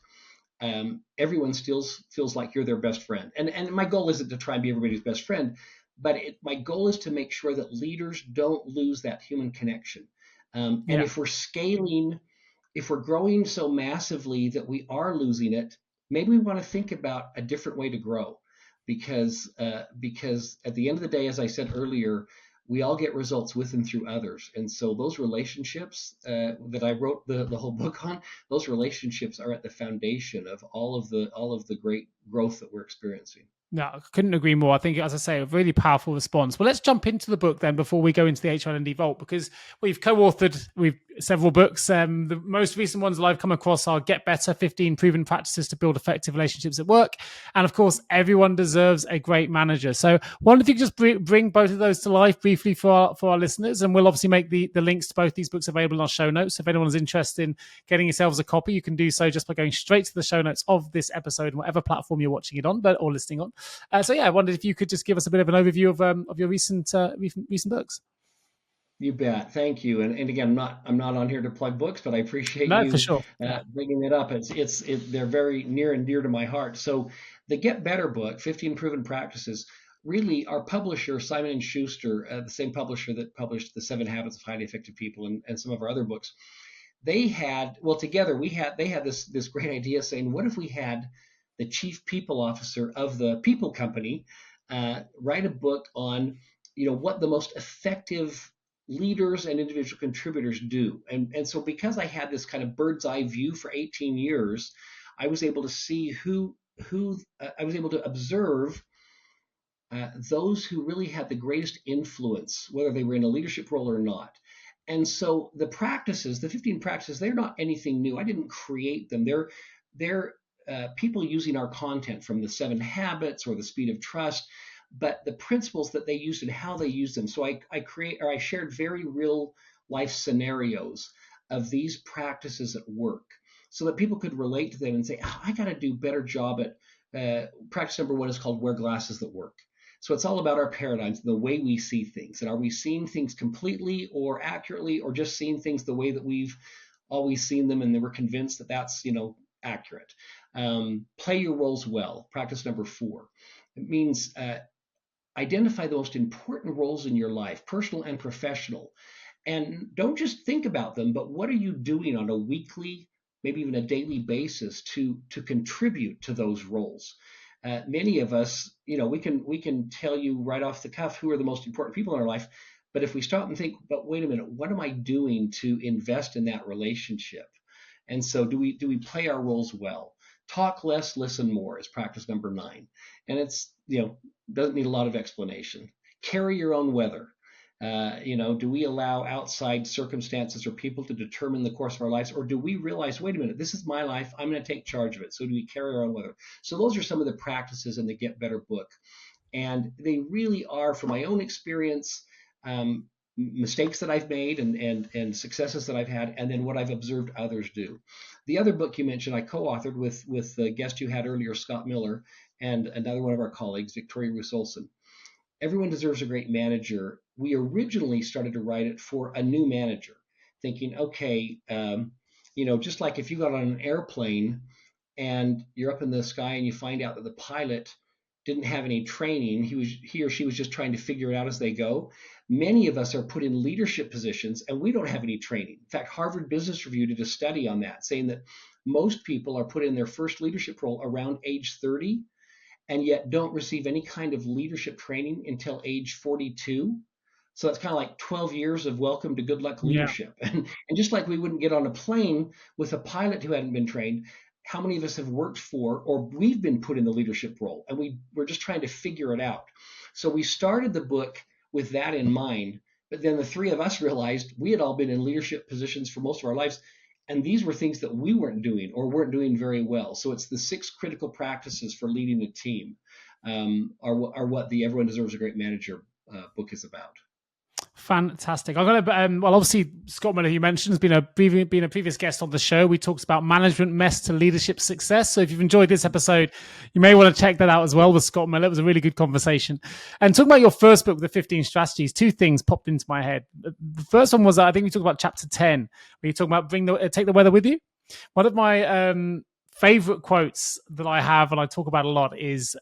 everyone still feels like you're their best friend. And my goal isn't to try and be everybody's best friend, but my goal is to make sure that leaders don't lose that human connection. And Yeah. if we're scaling, if we're growing so massively that we are losing it, maybe we want to think about a different way to grow, because at the end of the day, as I said earlier, we all get results with and through others. And so those relationships that I wrote the whole book on, those relationships are at the foundation of all of the great growth that we're experiencing. No, I couldn't agree more. I think, as I say, a really powerful response. Well, let's jump into the book then before we go into the HR&D Vault, because we've co-authored several books. The most recent ones that I've come across are Get Better, 15 Proven Practices to Build Effective Relationships at Work. And of course, Everyone Deserves a Great Manager. So why don't you just bring both of those to life briefly for our listeners? And we'll obviously make the links to both these books available in our show notes. If anyone's interested in getting yourselves a copy, you can do so just by going straight to the show notes of this episode, whatever platform you're watching it on or listening on. So yeah, I wondered if you could just give us a bit of an overview of your recent books. You bet. Thank you. And again, I'm not on here to plug books, but I appreciate No, for you sure. Yeah. bringing it up. They're very near and dear to my heart. So the Get Better book, 15 Proven Practices, really our publisher, Simon and Schuster, the same publisher that published The 7 Habits of Highly Effective People and some of our other books, they had this great idea saying, what if we had the chief people officer of the people company write a book on, what the most effective leaders and individual contributors do. And so because I had this kind of bird's eye view for 18 years, I was able to see I was able to observe those who really had the greatest influence, whether they were in a leadership role or not. And so the 15 practices, they're not anything new. I didn't create them. They're people using our content from the 7 Habits or the Speed of Trust, but the principles that they used and how they used them. So I shared very real life scenarios of these practices at work so that people could relate to them and say, I got to do a better job at practice number 1 is called Wear Glasses That Work. So it's all about our paradigms, the way we see things. And are we seeing things completely or accurately, or just seeing things the way that we've always seen them and then we're convinced that that's, accurate? Play your roles well, practice number 4. It means identify the most important roles in your life, personal and professional. And don't just think about them, but what are you doing on a weekly, maybe even a daily basis to contribute to those roles? Many of us, we can tell you right off the cuff who are the most important people in our life. But if we stop and think, but wait a minute, what am I doing to invest in that relationship? And so do we play our roles well? Talk less, listen more is practice number 9. And it's, doesn't need a lot of explanation. Carry your own weather. Do we allow outside circumstances or people to determine the course of our lives? Or do we realize, wait a minute, this is my life. I'm going to take charge of it. So do we carry our own weather? So those are some of the practices in the Get Better book. And they really are, from my own experience, mistakes that I've made and successes that I've had, and then what I've observed others do. The other book you mentioned, I co-authored with the guest you had earlier, Scott Miller, and another one of our colleagues, Victoria Roos-Olson. Everyone Deserves a Great Manager. We originally started to write it for a new manager, thinking, okay, just like if you got on an airplane and you're up in the sky and you find out that the pilot didn't have any training, he or she was just trying to figure it out as they go. Many of us are put in leadership positions and we don't have any training. In fact, Harvard Business Review did a study on that, saying that most people are put in their first leadership role around age 30 and yet don't receive any kind of leadership training until age 42. So that's kind of like 12 years of welcome to good luck leadership. Yeah. And just like we wouldn't get on a plane with a pilot who hadn't been trained, how many of us have worked for, or we've been put in the leadership role and we're just trying to figure it out. So we started the book with that in mind, but then the 3 of us realized we had all been in leadership positions for most of our lives. And these were things that we weren't doing or weren't doing very well. So it's the 6 critical practices for leading a team are what the Everyone Deserves a Great Manager book is about. Fantastic. I'm going to, well, obviously, Scott Miller, you mentioned, has been a previous guest on the show. We talked about management mess to leadership success. So if you've enjoyed this episode, you may want to check that out as well with Scott Miller. It was a really good conversation. And talking about your first book, The 15 Strategies, two things popped into my head. The first one was, I think we talked about chapter 10, where you talk about take the weather with you. One of my favorite quotes that I have and I talk about a lot is,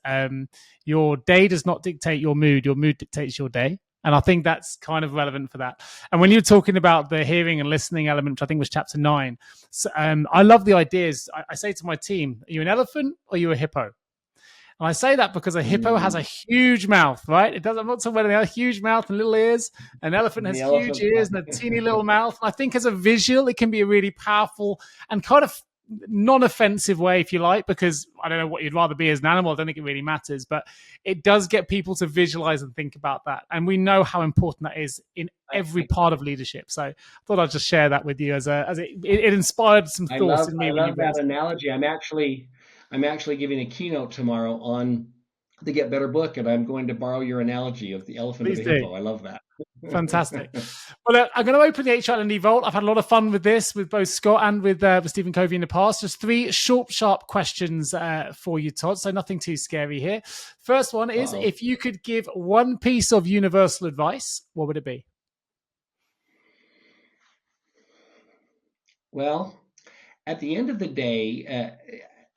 your day does not dictate your mood dictates your day. And I think that's kind of relevant for that. And when you're talking about the hearing and listening element, which I think was chapter 9, so, I love the ideas. I say to my team, are you an elephant or are you a hippo? And I say that because a hippo has a huge mouth, right? I'm not talking about a huge mouth and little ears. An elephant has huge ears and a teeny little mouth. And I think as a visual, it can be a really powerful and kind of non-offensive way, if you like, because I don't know what you'd rather be as an animal. I don't think it really matters, but it does get people to visualize and think about that. And we know how important that is in every part of leadership. So I thought I'd just share that with you as it inspired some thoughts in me. I love that analogy. I'm actually giving a keynote tomorrow on the Get Better book, and I'm going to borrow your analogy of the elephant and the hippo. I love that. Fantastic. Well, I'm going to open the HR L&D Vault. I've had a lot of fun with this, with both Scott and with Stephen Covey in the past. Just 3 short, sharp questions for you, Todd. So nothing too scary here. First one is, if you could give one piece of universal advice, what would it be? Well, at the end of the day,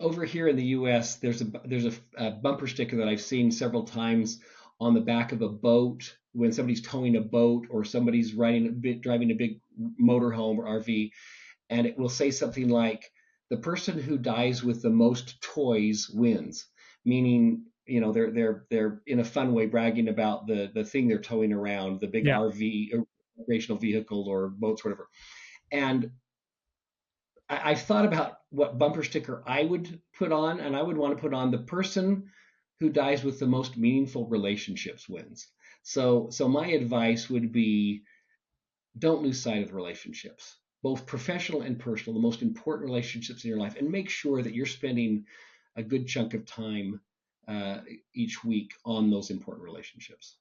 over here in the U.S., there's a bumper sticker that I've seen several times on the back of a boat when somebody's towing a boat or somebody's driving a big motorhome or RV, and it will say something like, "The person who dies with the most toys wins," meaning, you know, they're in a fun way bragging about the thing they're towing around, the big RV, or recreational vehicle or boats, whatever. And I've thought about what bumper sticker I would put on, and I would want to put on, "The person who dies with the most meaningful relationships wins." So my advice would be, don't lose sight of the relationships, both professional and personal, the most important relationships in your life, and make sure that you're spending a good chunk of time each week on those important relationships.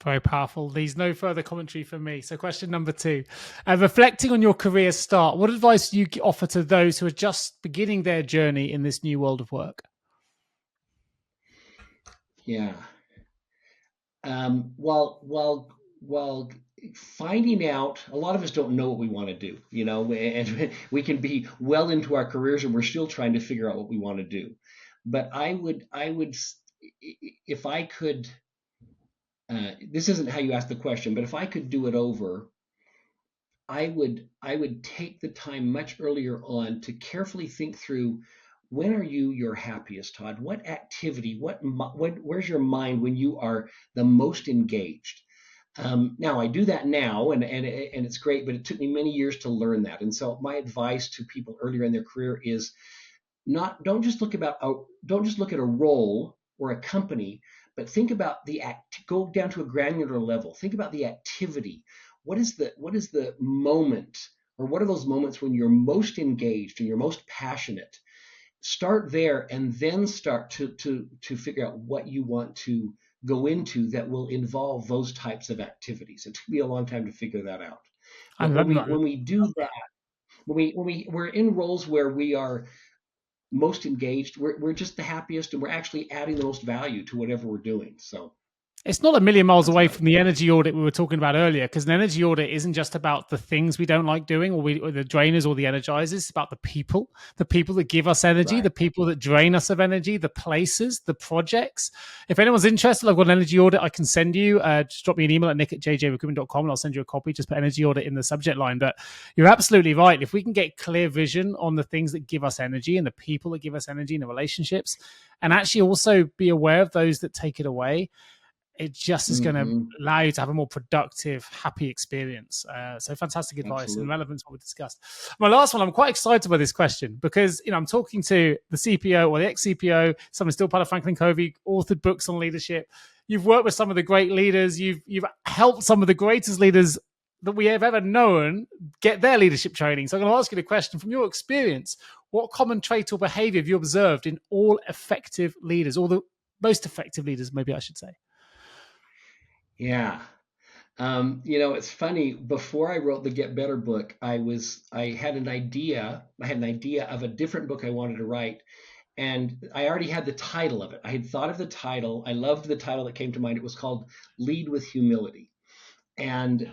Very powerful. There's no further commentary from me. So question number 2, reflecting on your career start, what advice do you offer to those who are just beginning their journey in this new world of work? Yeah. While finding out, a lot of us don't know what we want to do, you know, and we can be well into our careers and we're still trying to figure out what we want to do. But I would, if I could, this isn't how you asked the question, but if I could do it over, I would take the time much earlier on to carefully think through, when are you your happiest, Todd? What activity, where's your mind when you are the most engaged? Now I do that now, and it's great, but it took me many years to learn that. And so my advice to people earlier in their career is, don't just look at a role or a company, but think about go down to a granular level. Think about the activity. What is the moment, or what are those moments when you're most engaged and you're most passionate? Start there, and then start to figure out what you want to go into that will involve those types of activities. It took me a long time to figure that out. When we do that, we're in roles where we are most engaged, we're just the happiest, and we're actually adding the most value to whatever we're doing. So it's not a million miles away from the energy audit we were talking about earlier, because an energy audit isn't just about the things we don't like doing, or the drainers or the energizers. It's about the people that give us energy, the people that drain us of energy, the places, the projects. If anyone's interested, I've got an energy audit I can send you. Just drop me an email at nick@jjrecruitment.com and I'll send you a copy. Just put energy audit in the subject line. But you're absolutely right. If we can get clear vision on the things that give us energy and the people that give us energy and the relationships, and actually also be aware of those that take it away, it just is going to allow you to have a more productive, happy experience. So fantastic advice and relevant to what we discussed. My last one, I'm quite excited by this question because, I'm talking to the CPO or the ex-CPO, someone still part of FranklinCovey, authored books on leadership. You've worked with some of the great leaders. You've helped some of the greatest leaders that we have ever known get their leadership training. So I'm going to ask you the question, from your experience, what common trait or behavior have you observed in all effective leaders, or the most effective leaders, maybe I should say? Yeah. It's funny. Before I wrote the Get Better book, I had an idea. I had an idea of a different book I wanted to write, and I already had the title of it. I had thought of the title. I loved the title that came to mind. It was called "Lead with Humility," and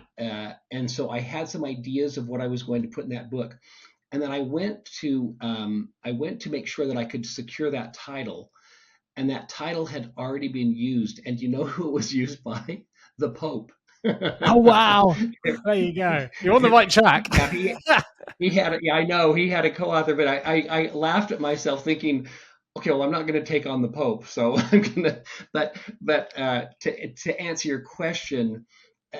so I had some ideas of what I was going to put in that book, and then I went to make sure that I could secure that title, and that title had already been used. And you know who it was used by? The Pope. Oh, wow. There you go. You're on the right track. Yeah, he had it. Yeah, I know he had a co-author, but I laughed at myself thinking, okay, well, I'm not going to take on the Pope, so I'm gonna. But to answer your question,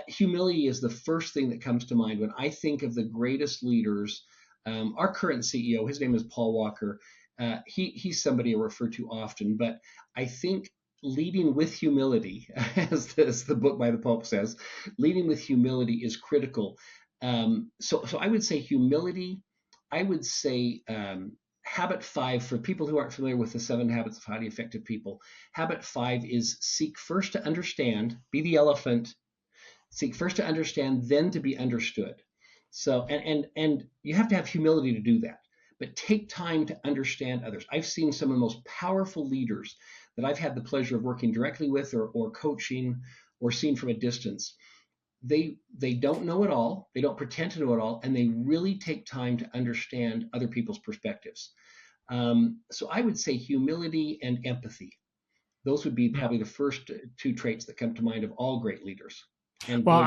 humility is the first thing that comes to mind when I think of the greatest leaders. Our current CEO, his name is Paul Walker. He's somebody I refer to often, but I think leading with humility, as the book by the Pope says, leading with humility is critical. So I would say humility. I would say habit 5, for people who aren't familiar with the 7 habits of highly effective people. Habit 5 is seek first to understand, be the elephant, seek first to understand, then to be understood. So, and you have to have humility to do that, but take time to understand others. I've seen some of the most powerful leaders that I've had the pleasure of working directly with or coaching or seeing from a distance. They don't know it all. They don't pretend to know it all. And they really take time to understand other people's perspectives. So I would say humility and empathy. Those would be probably the first 2 traits that come to mind of all great leaders. And well,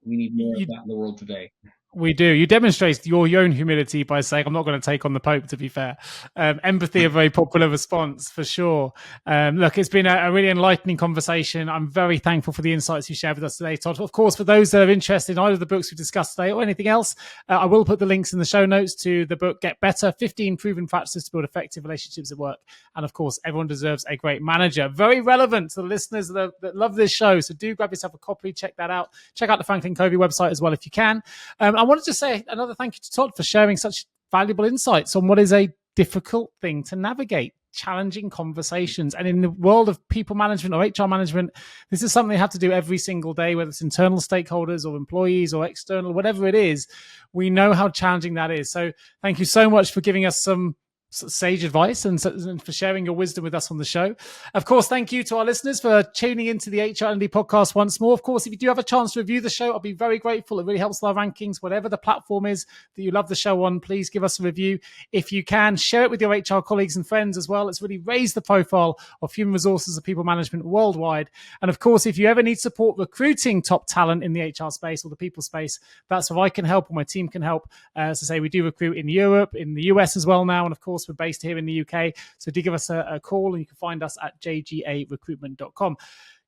we need more of that in the world today. We do. You demonstrate your own humility by saying, I'm not going to take on the Pope, to be fair. Empathy, a very popular response for sure. Look, it's been a really enlightening conversation. I'm very thankful for the insights you shared with us today, Todd. Of course, for those that are interested in either of the books we discussed today or anything else, I will put the links in the show notes to the book, Get Better, 15 Proven Practices to Build Effective Relationships at Work. And of course, everyone deserves a great manager. Very relevant to the listeners that love this show. So do grab yourself a copy, check that out. Check out the FranklinCovey website as well if you can. I wanted to say another thank you to Todd for sharing such valuable insights on what is a difficult thing to navigate, challenging conversations. And in the world of people management or HR management, this is something they have to do every single day, whether it's internal stakeholders or employees or external, whatever it is. We know how challenging that is. So thank you so much for giving us some sage advice and for sharing your wisdom with us on the show. Of course, thank you to our listeners for tuning into the HR L&D podcast once more. Of course, if you do have a chance to review the show, I'll be very grateful. It really helps with our rankings. Whatever the platform is that you love the show on, please give us a review. If you can, share it with your HR colleagues and friends as well. It's really raised the profile of human resources and people management worldwide. And of course, if you ever need support recruiting top talent in the HR space or the people space, that's where I can help or my team can help. As I say, we do recruit in Europe, in the US as well now, and of course, we're based here in the UK. So do give us a call, and you can find us at jgarecruitment.com.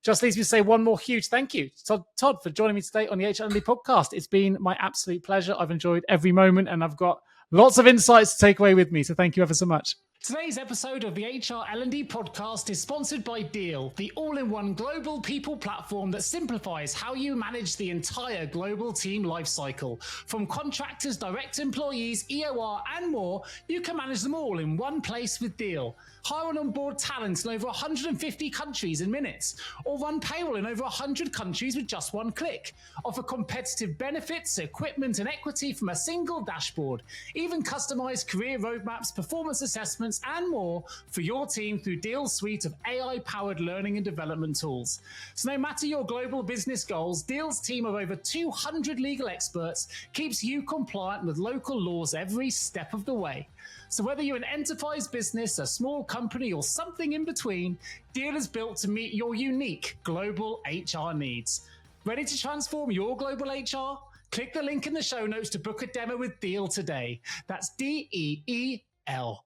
Just leaves me to say one more huge thank you to Todd for joining me today on the HR L&D podcast. It's been my absolute pleasure. I've enjoyed every moment, and I've got lots of insights to take away with me. So thank you ever so much. Today's episode of the HR L&D podcast is sponsored by Deal, the all-in-one global people platform that simplifies how you manage the entire global team lifecycle. From contractors, direct employees, EOR, and more, you can manage them all in one place with Deal. Hire and onboard talent in over 150 countries in minutes, or run payroll in over 100 countries with just one click. Offer competitive benefits, equipment, and equity from a single dashboard. Even customize career roadmaps, performance assessments, and more for your team through Deal's suite of AI-powered learning and development tools. So no matter your global business goals, Deal's team of over 200 legal experts keeps you compliant with local laws every step of the way. So whether you're an enterprise business, a small company, or something in between, Deal is built to meet your unique global HR needs. Ready to transform your global HR? Click the link in the show notes to book a demo with Deal today. That's DEEL.